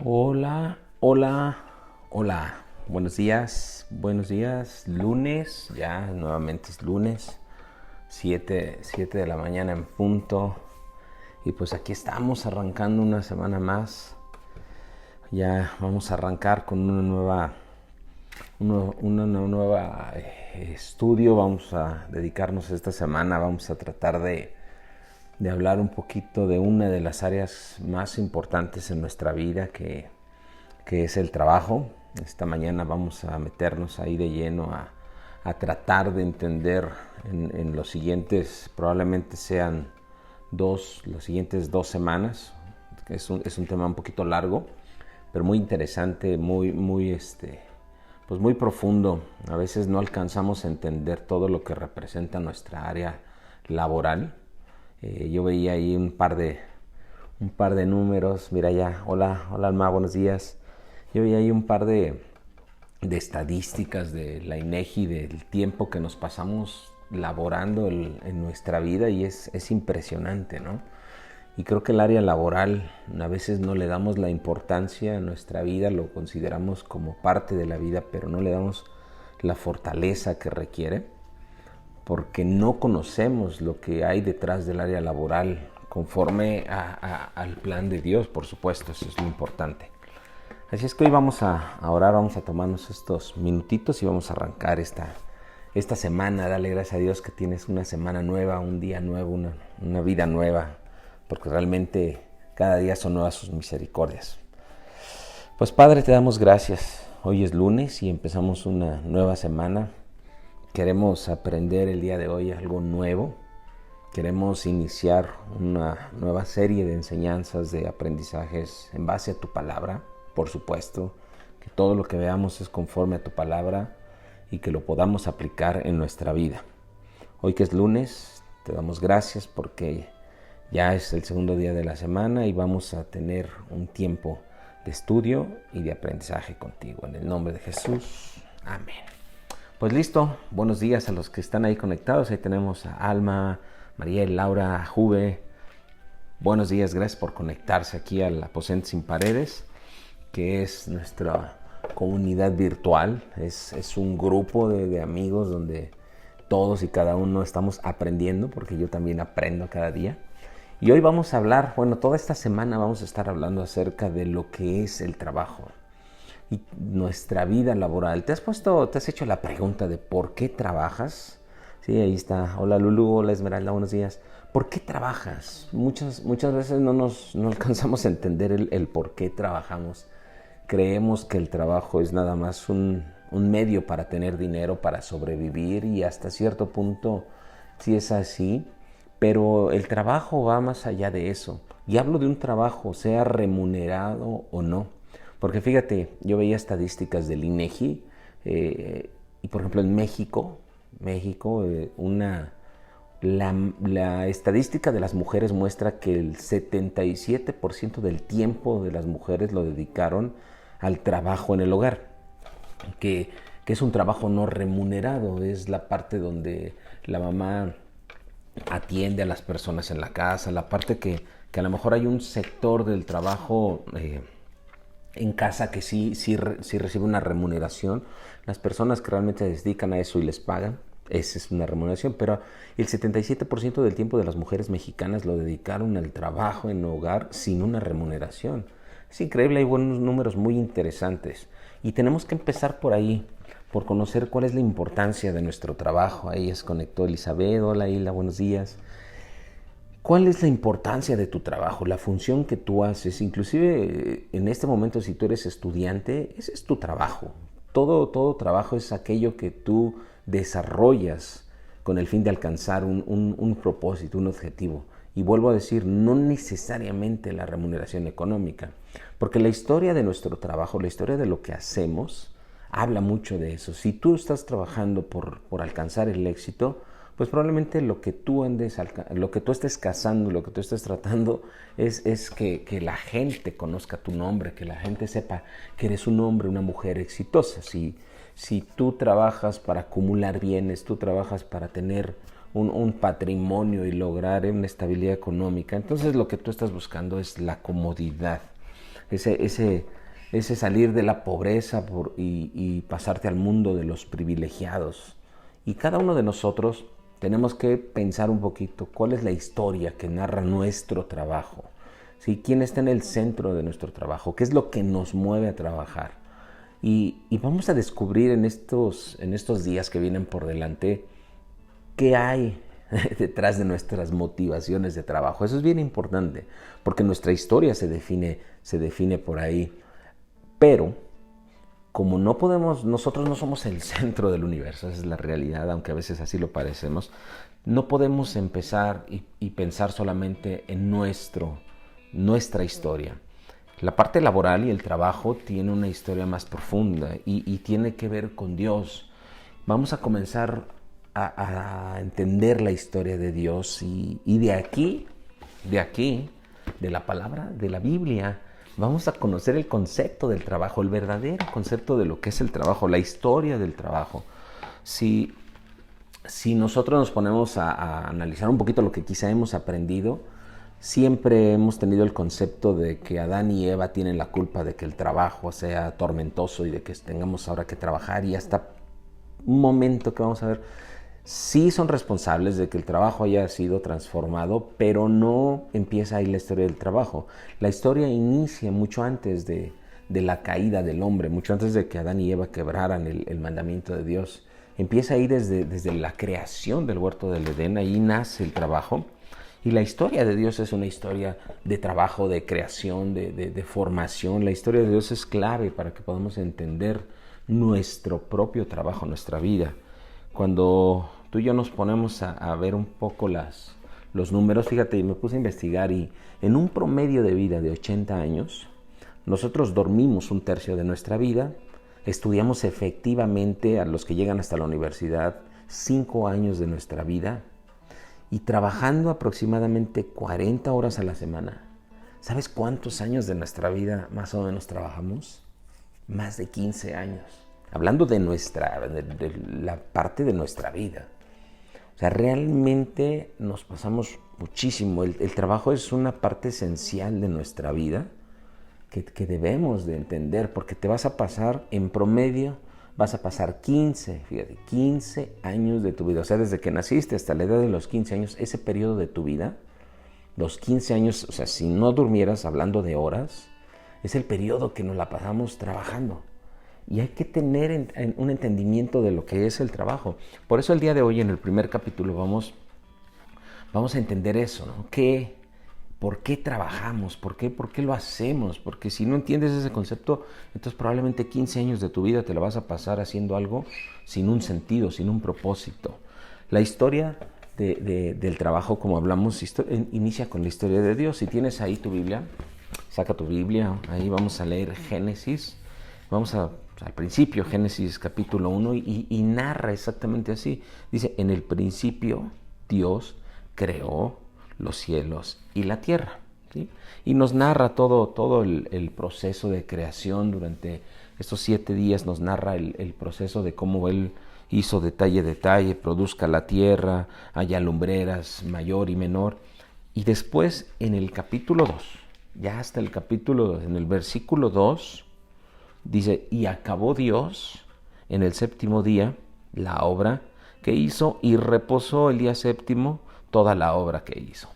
Hola, hola, hola. Buenos días. Lunes, ya nuevamente es lunes, 7 de la mañana en punto. Y pues aquí estamos arrancando una semana más. Ya vamos a arrancar con una nueva estudio. Vamos a dedicarnos esta semana, vamos a tratar de hablar un poquito de una de las áreas más importantes en nuestra vida que es el trabajo. Esta mañana vamos a meternos ahí de lleno a tratar de entender en los siguientes, probablemente sean las siguientes 2 semanas. Es un tema un poquito largo, pero muy interesante, pues muy profundo. A veces no alcanzamos a entender todo lo que representa nuestra área laboral. Yo veía ahí un par de números. Mira ya, hola Alma, buenos días. Yo veía ahí un par de estadísticas de la INEGI del tiempo que nos pasamos laborando en nuestra vida, y es impresionante, ¿no? Y creo que el área laboral a veces no le damos la importancia a nuestra vida, lo consideramos como parte de la vida, pero no le damos la fortaleza que requiere, porque no conocemos lo que hay detrás del área laboral conforme al plan de Dios, por supuesto. Eso es lo importante. Así es que hoy vamos a orar, vamos a tomarnos estos minutitos y vamos a arrancar esta semana. Dale gracias a Dios que tienes una semana nueva, un día nuevo, una vida nueva, porque realmente cada día son nuevas sus misericordias. Pues Padre, te damos gracias. Hoy es lunes y empezamos una nueva semana. Queremos aprender el día de hoy algo nuevo. Queremos iniciar una nueva serie de enseñanzas, de aprendizajes en base a tu palabra. Por supuesto, que todo lo que veamos es conforme a tu palabra y que lo podamos aplicar en nuestra vida. Hoy que es lunes, te damos gracias porque ya es el segundo día de la semana y vamos a tener un tiempo de estudio y de aprendizaje contigo. En el nombre de Jesús, amén. Pues listo, buenos días a los que están ahí conectados. Ahí tenemos a Alma, Mariel, Laura, Juve. Buenos días, gracias por conectarse aquí al Aposento Sin Paredes, que es nuestra comunidad virtual. Es un grupo de amigos donde todos y cada uno estamos aprendiendo, porque yo también aprendo cada día. Y hoy vamos a hablar, toda esta semana vamos a estar hablando acerca de lo que es el trabajo y nuestra vida laboral. ¿Te has hecho la pregunta de por qué trabajas? Sí, ahí está. Hola Lulu, hola Esmeralda, buenos días. ¿Por qué trabajas? Muchas veces no alcanzamos a entender el por qué trabajamos. Creemos que el trabajo es nada más un medio para tener dinero, para sobrevivir, y hasta cierto punto sí es así, pero el trabajo va más allá de eso. Y hablo de un trabajo, sea remunerado o no. Porque fíjate, yo veía estadísticas del INEGI, y por ejemplo en México, la estadística de las mujeres muestra que el 77% del tiempo de las mujeres lo dedicaron al trabajo en el hogar, que es un trabajo no remunerado. Es la parte donde la mamá atiende a las personas en la casa, la parte que a lo mejor hay un sector del trabajo en casa que sí recibe una remuneración. Las personas que realmente se dedican a eso y les pagan, esa es una remuneración, pero el 77% del tiempo de las mujeres mexicanas lo dedicaron al trabajo en hogar sin una remuneración. Es increíble, hay buenos números muy interesantes y tenemos que empezar por ahí, por conocer cuál es la importancia de nuestro trabajo. Ahí se conectó Elizabeth. Hola Hilda, buenos días. ¿Cuál es la importancia de tu trabajo, la función que tú haces? Inclusive en este momento, si tú eres estudiante, ese es tu trabajo. Todo trabajo es aquello que tú desarrollas con el fin de alcanzar un propósito, un objetivo. Y vuelvo a decir, no necesariamente la remuneración económica, porque la historia de nuestro trabajo, la historia de lo que hacemos, habla mucho de eso. Si tú estás trabajando por alcanzar el éxito, pues probablemente lo que tú estés cazando, lo que tú estés tratando es que la gente conozca tu nombre, que la gente sepa que eres un hombre, una mujer exitosa. Si tú trabajas para acumular bienes, tú trabajas para tener un patrimonio y lograr una estabilidad económica, entonces lo que tú estás buscando es la comodidad. ese salir de la pobreza y pasarte al mundo de los privilegiados. Y cada uno de nosotros tenemos que pensar un poquito cuál es la historia que narra nuestro trabajo. ¿Sí? ¿Quién está en el centro de nuestro trabajo? ¿Qué es lo que nos mueve a trabajar? Y vamos a descubrir en estos días que vienen por delante qué hay detrás de nuestras motivaciones de trabajo. Eso es bien importante, porque nuestra historia se define por ahí. Pero, como nosotros no somos el centro del universo, esa es la realidad, aunque a veces así lo parecemos, no podemos empezar y pensar solamente en nuestra historia. La parte laboral y el trabajo tiene una historia más profunda y tiene que ver con Dios. Vamos a comenzar a entender la historia de Dios y de aquí, de la palabra, de la Biblia, vamos a conocer el concepto del trabajo, el verdadero concepto de lo que es el trabajo, la historia del trabajo. Si nosotros nos ponemos a analizar un poquito lo que quizá hemos aprendido, siempre hemos tenido el concepto de que Adán y Eva tienen la culpa de que el trabajo sea tormentoso y de que tengamos ahora que trabajar, y hasta un momento que vamos a ver, sí son responsables de que el trabajo haya sido transformado, pero no empieza ahí la historia del trabajo. La historia inicia mucho antes de la caída del hombre, mucho antes de que Adán y Eva quebraran el mandamiento de Dios. Empieza ahí desde la creación del huerto del Edén, ahí nace el trabajo. Y la historia de Dios es una historia de trabajo, de creación, de formación. La historia de Dios es clave para que podamos entender nuestro propio trabajo, nuestra vida. Cuando tú y yo nos ponemos a ver un poco los números, fíjate, me puse a investigar y en un promedio de vida de 80 años, nosotros dormimos un tercio de nuestra vida, estudiamos efectivamente, a los que llegan hasta la universidad, 5 años de nuestra vida, y trabajando aproximadamente 40 horas a la semana. ¿Sabes cuántos años de nuestra vida más o menos trabajamos? Más de 15 años. Hablando de la parte de nuestra vida. O sea, realmente nos pasamos muchísimo. El trabajo es una parte esencial de nuestra vida que debemos de entender, porque te vas a pasar en promedio, vas a pasar 15 años de tu vida. O sea, desde que naciste hasta la edad de los 15 años, ese periodo de tu vida, los 15 años, o sea, si no durmieras, hablando de horas, es el periodo que nos la pasamos trabajando. Y hay que tener un entendimiento de lo que es el trabajo. Por eso el día de hoy, en el primer capítulo, vamos a entender eso, ¿no? ¿Por qué trabajamos? ¿Por qué lo hacemos? Porque si no entiendes ese concepto, entonces probablemente 15 años de tu vida te la vas a pasar haciendo algo sin un sentido, sin un propósito. La historia del trabajo, como hablamos, inicia con la historia de Dios. Si tienes ahí tu Biblia, saca tu Biblia, ahí vamos a leer Génesis. Vamos al principio, Génesis capítulo 1, y narra exactamente así. Dice, en el principio Dios creó los cielos y la tierra, ¿sí? Y nos narra todo el proceso de creación durante estos 7 días, nos narra el proceso de cómo Él hizo detalle a detalle, produzca la tierra, haya lumbreras mayor y menor. Y después en el capítulo 2, ya hasta el capítulo 2, en el versículo 2, dice, y acabó Dios en el 7º día la obra que hizo y reposó el día 7º toda la obra que hizo.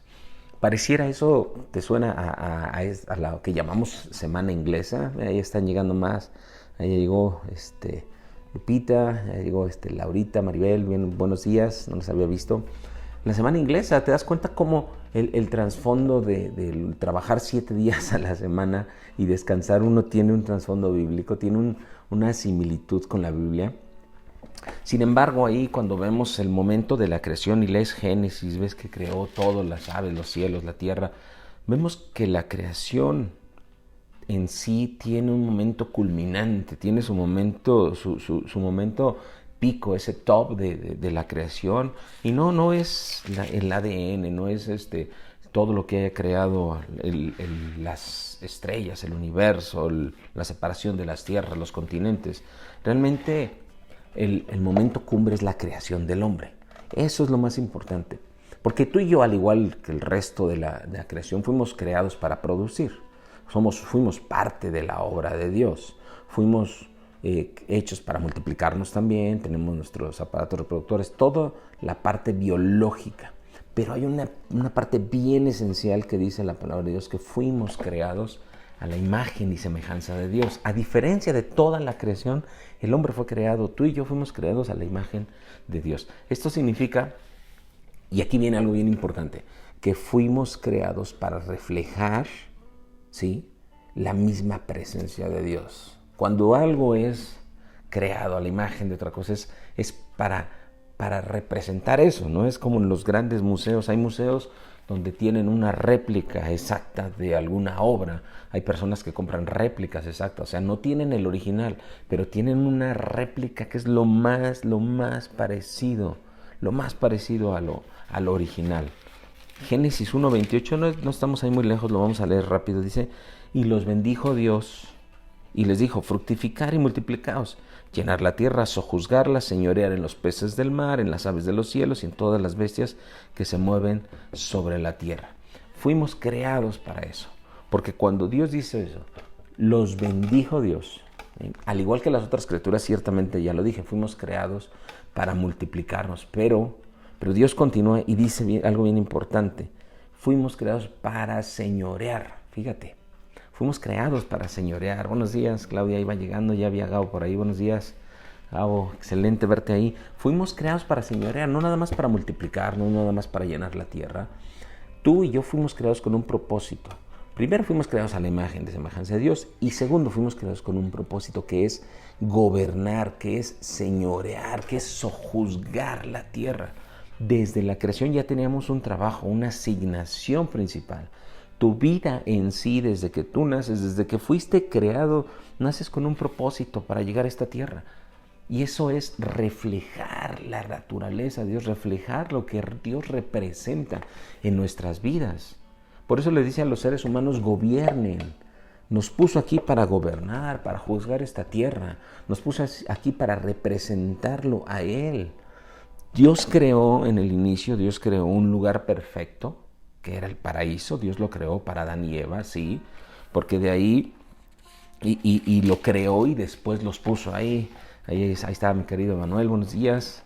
Pareciera eso, ¿te suena a lo que llamamos semana inglesa? Ahí están llegando más. Ahí llegó Lupita, ahí llegó Laurita, Maribel, bien, buenos días, no los había visto. La semana inglesa, ¿te das cuenta cómo el trasfondo de trabajar 7 días a la semana y descansar uno tiene un trasfondo bíblico, tiene una similitud con la Biblia? Sin embargo, ahí cuando vemos el momento de la creación y lees Génesis, ves que creó todo, las aves, los cielos, la tierra, vemos que la creación en sí tiene un momento culminante, tiene su momento, su momento pico, ese top de la creación, y no es el ADN, no es todo lo que haya creado las estrellas, el universo, la separación de las tierras, los continentes. Realmente el momento cumbre es la creación del hombre. Eso es lo más importante, porque tú y yo, al igual que el resto de la creación, fuimos creados para producir. O fuimos parte de la obra de Dios. Fuimos hechos para multiplicarnos también, tenemos nuestros aparatos reproductores, toda la parte biológica. Pero hay una parte bien esencial que dice la palabra de Dios, que fuimos creados a la imagen y semejanza de Dios. A diferencia de toda la creación, el hombre fue creado, tú y yo fuimos creados a la imagen de Dios. Esto significa, y aquí viene algo bien importante, que fuimos creados para reflejar, ¿sí?, la misma presencia de Dios. Cuando algo es creado a la imagen de otra cosa, es para representar eso, ¿no? Es como en los grandes museos. Hay museos donde tienen una réplica exacta de alguna obra. Hay personas que compran réplicas exactas, o sea, no tienen el original, pero tienen una réplica que es lo más parecido a lo original. Génesis 1:28, no estamos ahí muy lejos, lo vamos a leer rápido. Dice, y los bendijo Dios y les dijo, fructificar y multiplicaos, llenar la tierra, sojuzgarla, señorear en los peces del mar, en las aves de los cielos y en todas las bestias que se mueven sobre la tierra. Fuimos creados para eso, porque cuando Dios dice eso, los bendijo Dios, al igual que las otras criaturas, ciertamente ya lo dije, fuimos creados para multiplicarnos, pero Dios continúa y dice algo bien importante, fuimos creados para señorear, fíjate. Fuimos creados para señorear. Buenos días, Claudia, iba llegando, ya había Gabo por ahí. Buenos días, Gabo, excelente verte ahí. Fuimos creados para señorear, no nada más para multiplicar, no nada más para llenar la tierra. Tú y yo fuimos creados con un propósito. Primero fuimos creados a la imagen de semejanza de Dios y segundo fuimos creados con un propósito que es gobernar, que es señorear, que es sojuzgar la tierra. Desde la creación ya teníamos un trabajo, una asignación principal. Tu vida en sí, desde que tú naces, desde que fuiste creado, naces con un propósito para llegar a esta tierra. Y eso es reflejar la naturaleza de Dios, reflejar lo que Dios representa en nuestras vidas. Por eso le dice a los seres humanos, gobiernen. Nos puso aquí para gobernar, para juzgar esta tierra. Nos puso aquí para representarlo a Él. Dios creó en el inicio, Dios creó un lugar perfecto, que era el paraíso. Dios lo creó para Adán y Eva, sí, porque de ahí, y lo creó y después los puso ahí. Ahí estaba mi querido Manuel, buenos días.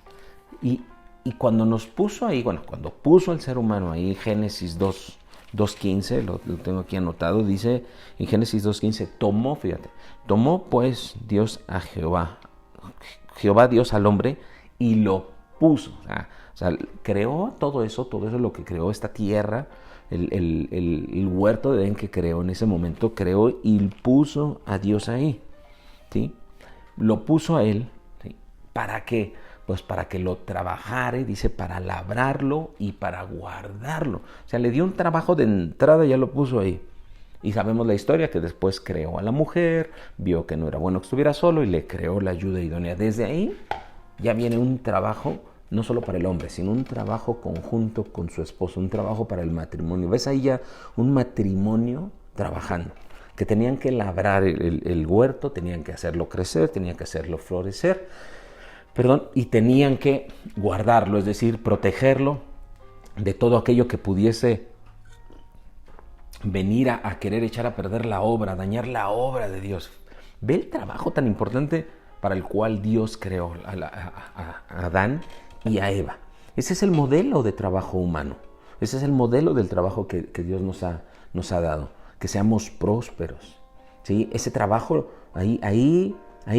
Y cuando nos puso ahí, cuando puso el ser humano ahí, Génesis 2:15, lo tengo aquí anotado, dice en Génesis 2:15, tomó pues Dios a Jehová Dios al hombre y lo puso, o sea, creó todo eso lo que creó esta tierra, el huerto de Edén que creó en ese momento, creó y puso a Dios ahí, ¿sí? Lo puso a él, ¿sí? ¿Para qué? Pues para que lo trabajare, dice, para labrarlo y para guardarlo. O sea, le dio un trabajo de entrada y ya lo puso ahí. Y sabemos la historia que después creó a la mujer, vio que no era bueno que estuviera solo y le creó la ayuda idónea. Desde ahí ya viene un trabajo, no solo para el hombre, sino un trabajo conjunto con su esposo, un trabajo para el matrimonio. ¿Ves ahí ya un matrimonio trabajando? Que tenían que labrar el huerto, tenían que hacerlo crecer, tenían que hacerlo florecer, y tenían que guardarlo, es decir, protegerlo de todo aquello que pudiese venir a querer echar a perder la obra, dañar la obra de Dios. Ve el trabajo tan importante para el cual Dios creó a Adán y a Eva. Ese es el modelo de trabajo humano. Ese es el modelo del trabajo que Dios nos ha dado. Que seamos prósperos, ¿sí? Ese trabajo, ahí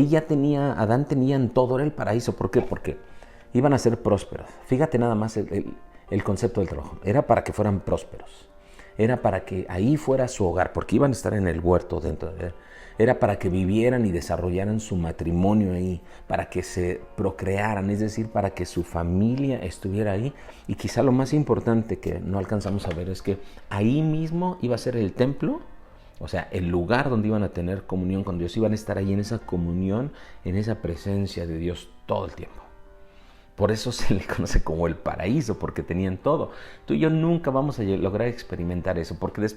ya Adán tenía en todo el paraíso. ¿Por qué? Porque iban a ser prósperos. Fíjate nada más el concepto del trabajo. Era para que fueran prósperos. Era para que ahí fuera su hogar, porque iban a estar en el huerto dentro de él. Era para que vivieran y desarrollaran su matrimonio ahí, para que se procrearan, es decir, para que su familia estuviera ahí. Y quizá lo más importante que no alcanzamos a ver es que ahí mismo iba a ser el templo, o sea, el lugar donde iban a tener comunión con Dios. Iban a estar ahí en esa comunión, en esa presencia de Dios todo el tiempo. Por eso se le conoce como el paraíso, porque tenían todo. Tú y yo nunca vamos a lograr experimentar eso, porque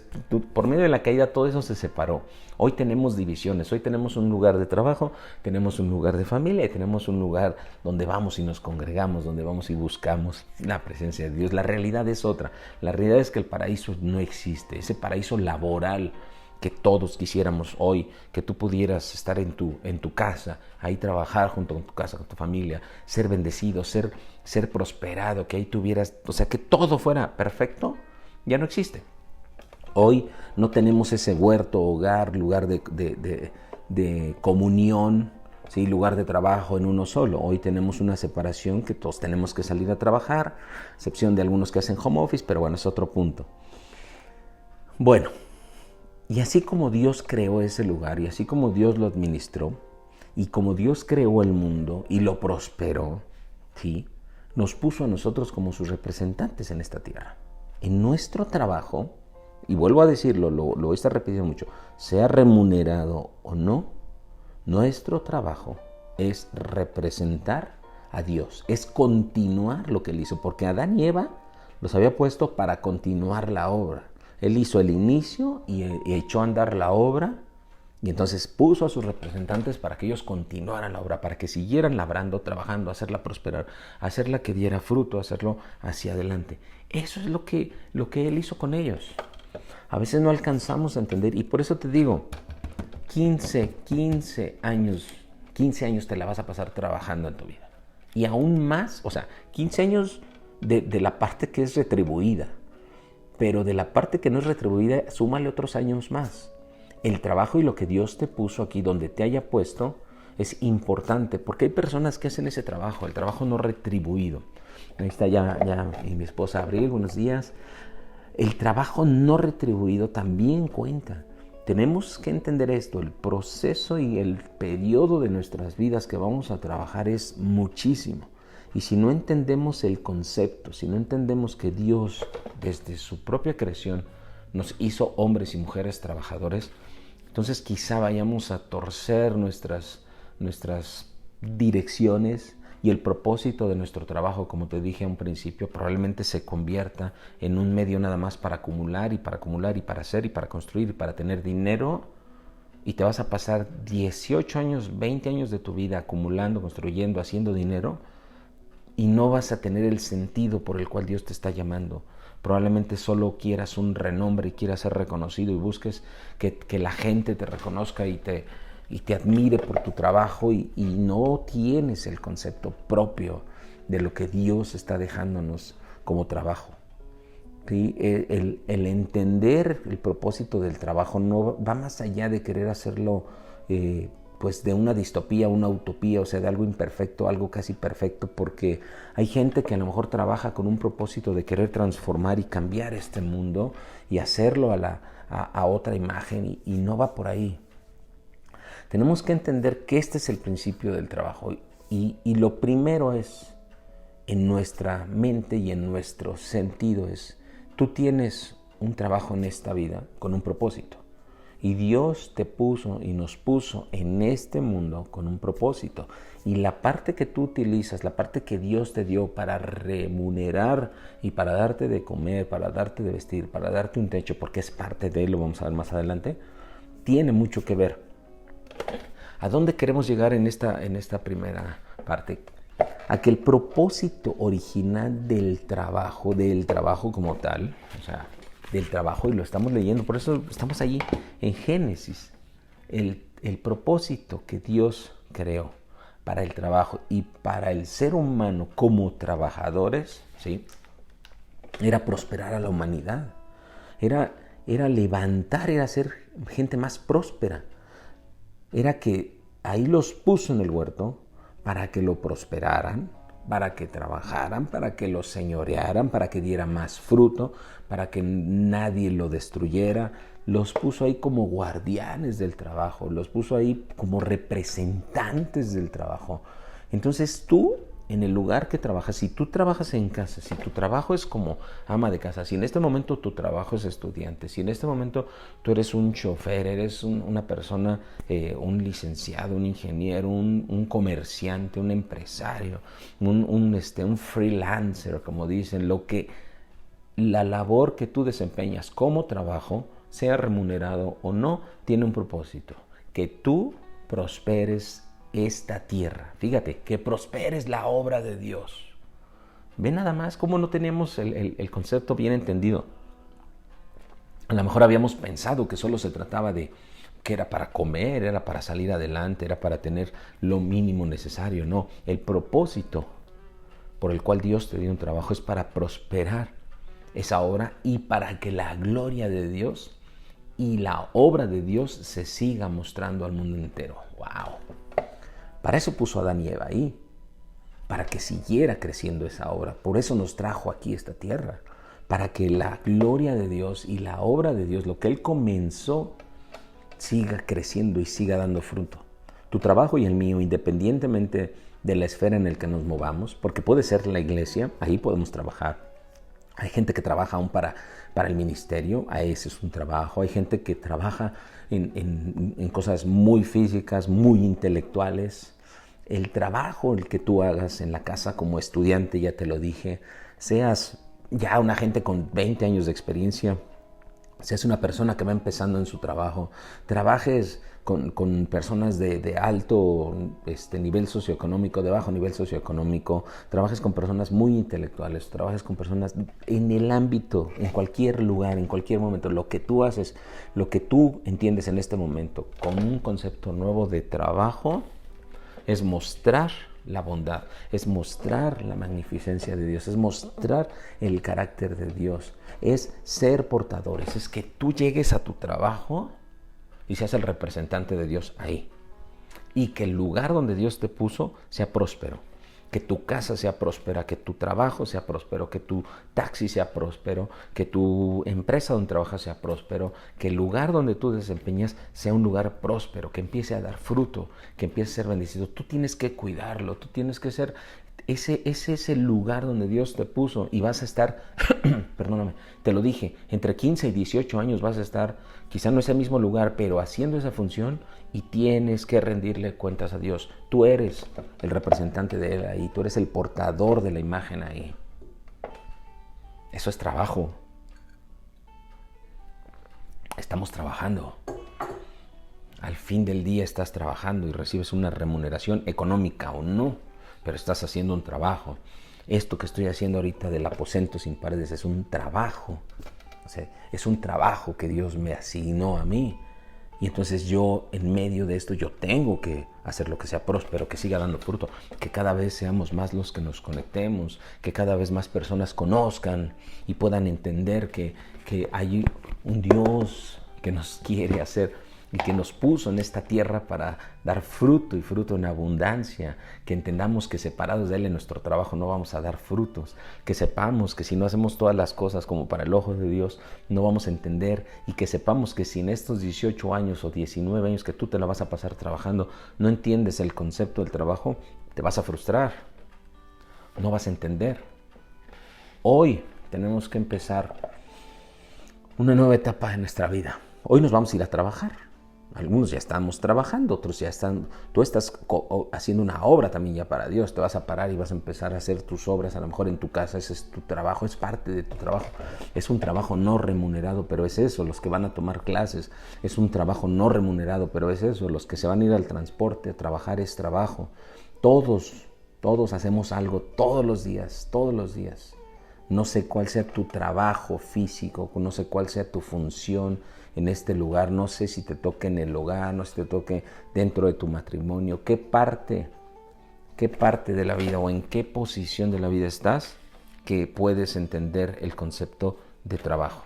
por medio de la caída todo eso se separó. Hoy tenemos divisiones, hoy tenemos un lugar de trabajo, tenemos un lugar de familia y tenemos un lugar donde vamos y nos congregamos, donde vamos y buscamos la presencia de Dios. La realidad es otra. La realidad es que el paraíso no existe, ese paraíso laboral que todos quisiéramos hoy, que tú pudieras estar en tu casa, ahí trabajar junto con tu casa, con tu familia, ser bendecido, ser prosperado, que ahí tuvieras, o sea, que todo fuera perfecto, ya no existe. Hoy no tenemos ese huerto, hogar, lugar de comunión, ¿sí? Lugar de trabajo en uno solo. Hoy tenemos una separación que todos tenemos que salir a trabajar, a excepción de algunos que hacen home office, pero bueno, es otro punto. Bueno, y así como Dios creó ese lugar, y así como Dios lo administró, y como Dios creó el mundo y lo prosperó, ¿sí? Nos puso a nosotros como sus representantes en esta tierra. En nuestro trabajo, y vuelvo a decirlo, lo voy a estar repitiendo mucho, sea remunerado o no, nuestro trabajo es representar a Dios, es continuar lo que Él hizo, porque Adán y Eva los había puesto para continuar la obra. Él hizo el inicio y echó a andar la obra, y entonces puso a sus representantes para que ellos continuaran la obra, para que siguieran labrando, trabajando, hacerla prosperar, hacerla que diera fruto, hacerlo hacia adelante. Eso es lo que Él hizo con ellos. A veces no alcanzamos a entender, y por eso te digo, 15 años te la vas a pasar trabajando en tu vida. Y aún más, o sea, 15 años de la parte que es retribuida, pero de la parte que no es retribuida, súmale otros años más. El trabajo y lo que Dios te puso aquí, donde te haya puesto, es importante, porque hay personas que hacen ese trabajo, el trabajo no retribuido. Ahí está ya mi esposa Abril, buenos días. El trabajo no retribuido también cuenta. Tenemos que entender esto, el proceso y el periodo de nuestras vidas que vamos a trabajar es muchísimo. Y si no entendemos el concepto, si no entendemos que Dios, desde su propia creación, nos hizo hombres y mujeres trabajadores, entonces quizá vayamos a torcer nuestras direcciones, y el propósito de nuestro trabajo, como te dije a un principio, probablemente se convierta en un medio nada más para acumular y para acumular y para hacer y para construir y para tener dinero, y te vas a pasar 18 años, 20 años de tu vida acumulando, construyendo, haciendo dinero, y no vas a tener el sentido por el cual Dios te está llamando. Probablemente solo quieras un renombre y quieras ser reconocido y busques que la gente te reconozca y te admire por tu trabajo, y no tienes el concepto propio de lo que Dios está dejándonos como trabajo. ¿Sí? El entender el propósito del trabajo no va más allá de querer hacerlo pues de una distopía, una utopía, o sea, de algo imperfecto, algo casi perfecto, porque hay gente que a lo mejor trabaja con un propósito de querer transformar y cambiar este mundo y hacerlo a otra imagen, y no va por ahí. Tenemos que entender que este es el principio del trabajo, y lo primero es, en nuestra mente y en nuestro sentido es, tú tienes un trabajo en esta vida con un propósito, y Dios te puso y nos puso en este mundo con un propósito, y la parte que tú utilizas, la parte que Dios te dio para remunerar y para darte de comer, para darte de vestir, para darte un techo, porque es parte de él, lo vamos a ver más adelante, tiene mucho que ver. ¿A dónde queremos llegar en esta primera parte? A que el propósito original del trabajo como tal, o sea, del trabajo, y lo estamos leyendo, por eso estamos allí en Génesis, el propósito que Dios creó para el trabajo y para el ser humano como trabajadores, ¿sí? Era prosperar a la humanidad, era levantar, era hacer gente más próspera. Era que ahí los puso en el huerto para que lo prosperaran, para que trabajaran, para que lo señorearan, para que diera más fruto, para que nadie lo destruyera. Los puso ahí como guardianes del trabajo, los puso ahí como representantes del trabajo. Entonces tú, en el lugar que trabajas, si tú trabajas en casa, si tu trabajo es como ama de casa, si en este momento tu trabajo es estudiante, si en este momento tú eres un chofer, eres una persona, un licenciado, un ingeniero, un comerciante, un empresario, un freelancer, como dicen, la labor que tú desempeñas como trabajo, sea remunerado o no, tiene un propósito, que tú prosperes esta tierra. Fíjate, que prosperes la obra de Dios. Ve nada más cómo no teníamos el concepto bien entendido. A lo mejor habíamos pensado que solo se trataba de que era para comer, era para salir adelante, era para tener lo mínimo necesario. No, el propósito por el cual Dios te dio un trabajo es para prosperar esa obra y para que la gloria de Dios y la obra de Dios se siga mostrando al mundo entero. ¡Wow! Para eso puso a Adán y Eva ahí, para que siguiera creciendo esa obra. Por eso nos trajo aquí a esta tierra, para que la gloria de Dios y la obra de Dios, lo que Él comenzó, siga creciendo y siga dando fruto. Tu trabajo y el mío, independientemente de la esfera en la que nos movamos, porque puede ser la iglesia, ahí podemos trabajar. Hay gente que trabaja aún para el ministerio, a ese es un trabajo. Hay gente que trabaja en cosas muy físicas, muy intelectuales. El trabajo el que tú hagas en la casa como estudiante, ya te lo dije, seas ya una gente con 20 años de experiencia, seas una persona que va empezando en su trabajo, trabajes con personas de alto nivel socioeconómico, de bajo nivel socioeconómico, trabajes con personas muy intelectuales, trabajes con personas en el ámbito, en cualquier lugar, en cualquier momento, lo que tú haces, lo que tú entiendes en este momento con un concepto nuevo de trabajo, es mostrar la bondad, es mostrar la magnificencia de Dios, es mostrar el carácter de Dios, es ser portadores, es que tú llegues a tu trabajo y seas el representante de Dios ahí. Y que el lugar donde Dios te puso sea próspero, que tu casa sea próspera, que tu trabajo sea próspero, que tu taxi sea próspero, que tu empresa donde trabajas sea próspero, que el lugar donde tú desempeñas sea un lugar próspero, que empiece a dar fruto, que empiece a ser bendecido. Tú tienes que cuidarlo, tú tienes que ser... Ese es el lugar donde Dios te puso y vas a estar, perdóname, te lo dije, entre 15 y 18 años vas a estar, quizá no en ese mismo lugar, pero haciendo esa función y tienes que rendirle cuentas a Dios. Tú eres el representante de Él ahí, tú eres el portador de la imagen ahí. Eso es trabajo. Estamos trabajando. Al fin del día estás trabajando y recibes una remuneración económica o no, pero estás haciendo un trabajo. Esto que estoy haciendo ahorita del aposento sin paredes es un trabajo. O sea, es un trabajo que Dios me asignó a mí. Y entonces yo, en medio de esto, yo tengo que hacer lo que sea próspero, que siga dando fruto, que cada vez seamos más los que nos conectemos, que cada vez más personas conozcan y puedan entender que hay un Dios que nos quiere hacer y que nos puso en esta tierra para dar fruto y fruto en abundancia, que entendamos que separados de Él en nuestro trabajo no vamos a dar frutos, que sepamos que si no hacemos todas las cosas como para el ojo de Dios, no vamos a entender, y que sepamos que si en estos 18 años o 19 años que tú te la vas a pasar trabajando, no entiendes el concepto del trabajo, te vas a frustrar, no vas a entender. Hoy tenemos que empezar una nueva etapa en nuestra vida. Hoy nos vamos a ir a trabajar. Algunos ya estamos trabajando, otros ya están, tú estás haciendo una obra también ya para Dios, te vas a parar y vas a empezar a hacer tus obras, a lo mejor en tu casa, ese es tu trabajo, es parte de tu trabajo, es un trabajo no remunerado, pero es eso, los que van a tomar clases, es un trabajo no remunerado, pero es eso, los que se van a ir al transporte, a trabajar es trabajo, todos hacemos algo todos los días, no sé cuál sea tu trabajo físico, no sé cuál sea tu función en este lugar, no sé si te toque en el hogar, no sé si te toque dentro de tu matrimonio, qué parte de la vida o en qué posición de la vida estás que puedes entender el concepto de trabajo.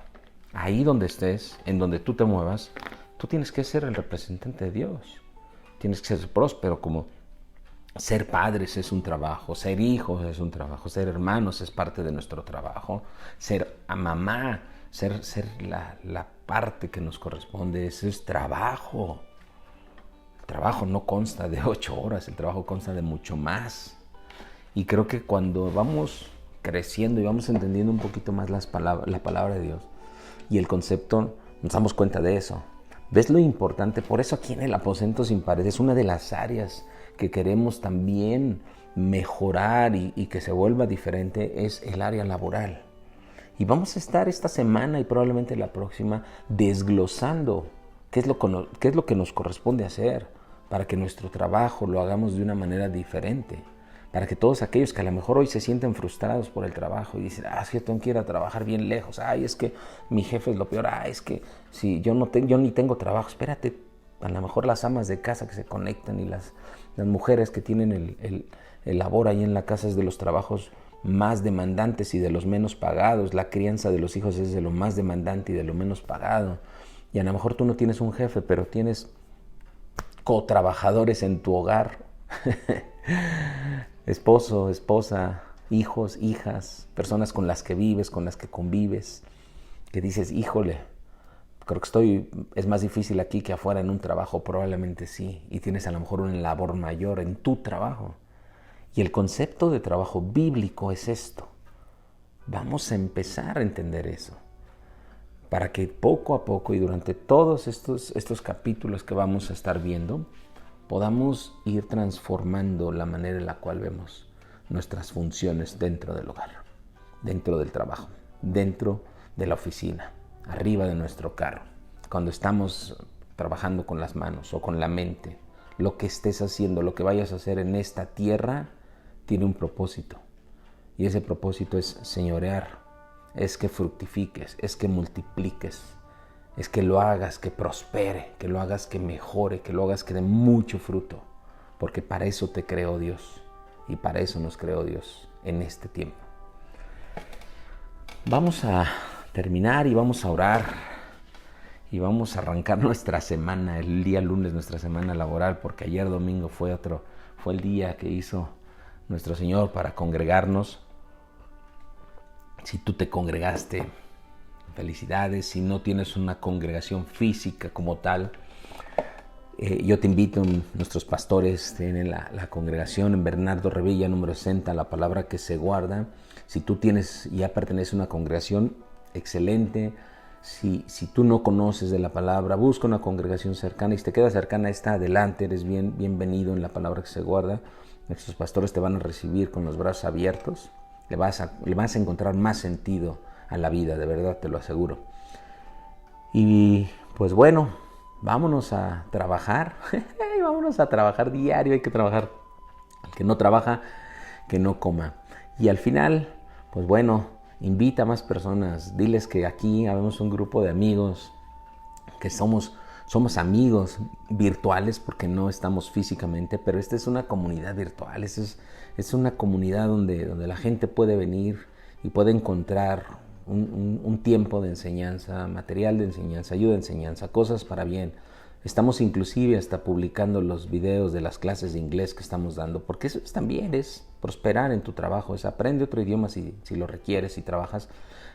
Ahí donde estés, en donde tú te muevas, tú tienes que ser el representante de Dios, tienes que ser próspero. Como ser padres es un trabajo, ser hijos es un trabajo, ser hermanos es parte de nuestro trabajo, ser a mamá, ser la parte que nos corresponde, eso es trabajo. El trabajo no consta de 8 horas, el trabajo consta de mucho más. Y creo que cuando vamos creciendo y vamos entendiendo un poquito más la palabra de Dios y el concepto, nos damos cuenta de eso. ¿Ves lo importante? Por eso aquí en el aposento sin paredes, una de las áreas que queremos también mejorar y que se vuelva diferente es el área laboral. Y vamos a estar esta semana y probablemente la próxima desglosando qué es lo que nos corresponde hacer para que nuestro trabajo lo hagamos de una manera diferente, para que todos aquellos que a lo mejor hoy se sienten frustrados por el trabajo y dicen, es que tengo que ir a trabajar bien lejos, es que mi jefe es lo peor, es que si yo ni tengo trabajo, espérate, a lo mejor las amas de casa que se conectan y las mujeres que tienen el labor ahí en la casa es de los trabajos más demandantes y de los menos pagados, la crianza de los hijos es de lo más demandante y de lo menos pagado, y a lo mejor tú no tienes un jefe, pero tienes cotrabajadores en tu hogar, esposo, esposa, hijos, hijas, personas con las que vives, con las que convives, que dices, híjole, creo que es más difícil aquí que afuera en un trabajo, probablemente sí, y tienes a lo mejor una labor mayor en tu trabajo. Y el concepto de trabajo bíblico es esto. Vamos a empezar a entender eso, para que poco a poco y durante todos estos capítulos que vamos a estar viendo, podamos ir transformando la manera en la cual vemos nuestras funciones dentro del hogar, dentro del trabajo, dentro de la oficina, arriba de nuestro carro, cuando estamos trabajando con las manos o con la mente. Lo que estés haciendo, lo que vayas a hacer en esta tierra, tiene un propósito. Y ese propósito es señorear, es que fructifiques, es que multipliques, es que lo hagas que prospere, que lo hagas que mejore, que lo hagas que dé mucho fruto. Porque para eso te creó Dios y para eso nos creó Dios en este tiempo. Vamos a terminar y vamos a orar y vamos a arrancar nuestra semana, el día lunes, nuestra semana laboral, porque ayer domingo fue el día que hizo nuestro Señor para congregarnos. Si tú te congregaste, felicidades. Si no tienes una congregación física como tal, yo te invito, nuestros pastores tienen la congregación en Bernardo Revilla, número 60, la palabra que se guarda. Si tú ya perteneces a una congregación, excelente. Si tú no conoces de la palabra, busca una congregación cercana y si te queda cercana esta, adelante, eres bienvenido en la palabra que se guarda. Nuestros pastores te van a recibir con los brazos abiertos. Le vas a encontrar más sentido a la vida, de verdad, te lo aseguro. Y pues bueno, vámonos a trabajar. Vámonos a trabajar diario, hay que trabajar. El que no trabaja, que no coma. Y al final, pues bueno, invita a más personas. Diles que aquí habemos un grupo de amigos, que somos amigos virtuales porque no estamos físicamente, pero esta es una comunidad virtual, es una comunidad donde la gente puede venir y puede encontrar un tiempo de enseñanza, material de enseñanza, ayuda de enseñanza, cosas para bien. Estamos inclusive hasta publicando los videos de las clases de inglés que estamos dando, porque eso también es prosperar en tu trabajo, es aprende otro idioma si lo requieres, si trabajas.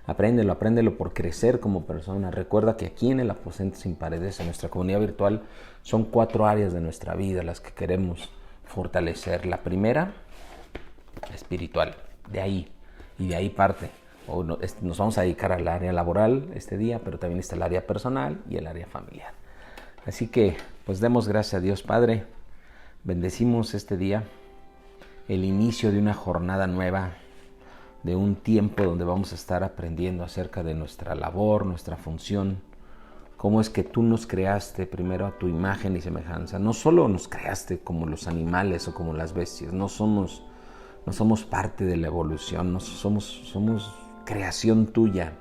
Apréndelo por crecer como persona. Recuerda que aquí en el Aposento Sin Paredes, en nuestra comunidad virtual, son 4 áreas de nuestra vida las que queremos fortalecer. La primera, espiritual, de ahí parte. Nos vamos a dedicar al área laboral este día, pero también está el área personal y el área familiar. Así que, pues demos gracias a Dios Padre. Bendecimos este día, el inicio de una jornada nueva, de un tiempo donde vamos a estar aprendiendo acerca de nuestra labor, nuestra función, cómo es que tú nos creaste primero a tu imagen y semejanza. No solo nos creaste como los animales o como las bestias, no somos parte de la evolución, somos creación tuya,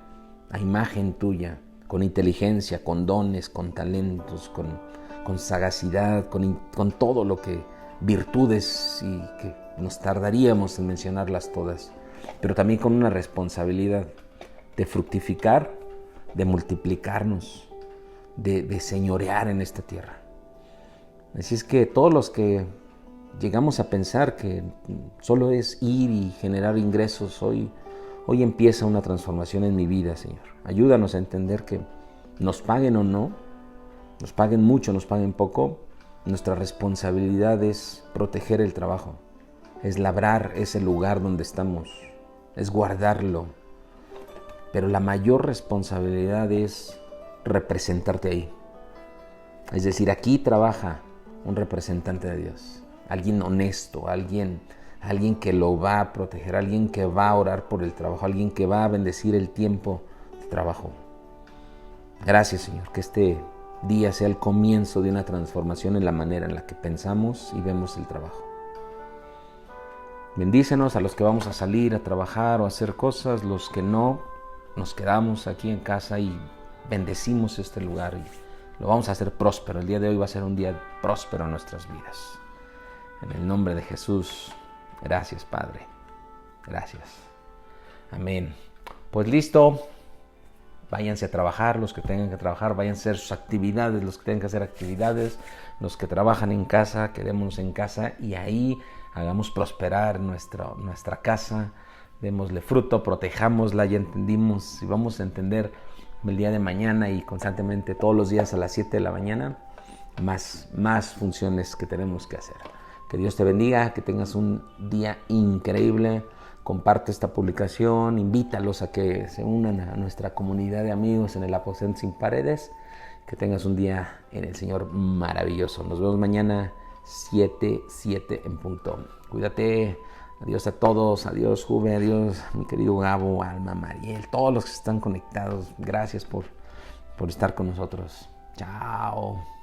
a imagen tuya, con inteligencia, con dones, con talentos, con sagacidad, con todo lo que virtudes y que nos tardaríamos en mencionarlas todas, pero también con una responsabilidad de fructificar, de multiplicarnos, de señorear en esta tierra. Así es que todos los que llegamos a pensar que solo es ir y generar ingresos, hoy empieza una transformación en mi vida, Señor. Ayúdanos a entender que nos paguen o no, nos paguen mucho, nos paguen poco, nuestra responsabilidad es proteger el trabajo, es labrar ese lugar donde estamos, es guardarlo. Pero la mayor responsabilidad es representarte ahí. Es decir, aquí trabaja un representante de Dios, alguien honesto, alguien que lo va a proteger, alguien que va a orar por el trabajo, alguien que va a bendecir el tiempo de trabajo. Gracias, Señor, que este día sea el comienzo de una transformación en la manera en la que pensamos y vemos el trabajo. Bendícenos a los que vamos a salir a trabajar o a hacer cosas, los que no, nos quedamos aquí en casa y bendecimos este lugar y lo vamos a hacer próspero. El día de hoy va a ser un día próspero en nuestras vidas. En el nombre de Jesús, gracias Padre, gracias. Amén. Pues listo, váyanse a trabajar, los que tengan que trabajar, váyanse a hacer sus actividades, los que tengan que hacer actividades, los que trabajan en casa, quedémonos en casa y ahí hagamos prosperar nuestra casa, démosle fruto, protejámosla, ya entendimos y vamos a entender el día de mañana y constantemente todos los días a las 7 de la mañana más funciones que tenemos que hacer. Que Dios te bendiga, que tengas un día increíble. Comparte esta publicación, invítalos a que se unan a nuestra comunidad de amigos en el Aposento Sin Paredes. Que tengas un día en el Señor maravilloso. Nos vemos mañana 7 en punto. Cuídate. Adiós a todos. Adiós, Juve. Adiós, mi querido Gabo, Alma, Mariel. Todos los que están conectados. Gracias por estar con nosotros. Chao.